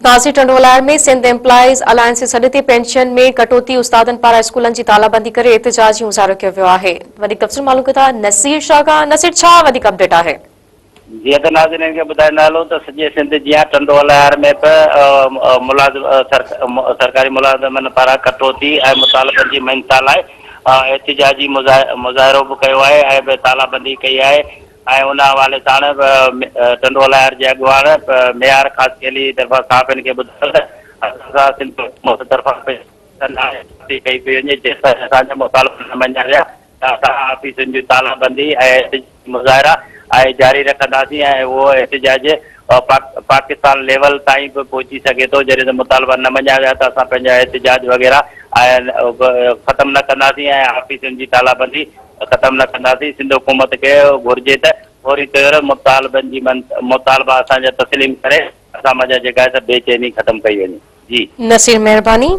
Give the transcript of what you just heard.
नासिर टंडोलार में Sindh employees alliance जे सॾ ते पेंशन में कटौती उस्तादनि पारां स्कूलनि जी तालाबंदी करे एहतिजाजी मुज़ाहिरो कयो वियो आहे। वधीक तफ़सील मालूम कंदा नसीर शाह खां। नसीर, छा वधीक अपडेट आहे? जीअं त नाज़रीन खे ॿुधाईंदा हलो त सॼे सिंध जीअं टंडोलार में सरकारी मुलाज़िमनि पारां कटौती ऐं मुतालबनि जी मञता लाइ एहतिजाजी मुज़ाहिरो बि कयो आहे ऐं तालाबंदी कई आहे। ऐं उन हवाले सां टंडोलार जे अॻुवाण मेयर ख़ासि केली तरफ़ां साहिबनि खे ॿुधायो त सिंध हुकूमत तरफ़ां कई पई वञे जेसिताईं असांजा मुतालबा न मञिया विया त असां ऑफिसुनि जी तालाबंदी ऐं मुज़ाहिरा जारी रखंदासीं ऐं उहो एहतिजाज पाकिस्तान लेवल ताईं बि पहुची सघे थो। जॾहिं त मुतालबा न मञिया विया त असां पंहिंजा एहतिजाज वग़ैरह ख़तमु न कंदासीं ऐं ऑफिसुनि जी तालाबंदी ख़तमु न कंदासीं। सिंध हुकूमत खे घुर्जे त फौरी तौर मुतालबनि जी मुतालबा असांजा तस्लीम करे असां जेका आहे बेचैनी ख़तमु कई वञे। जी नसीर, महिरबानी।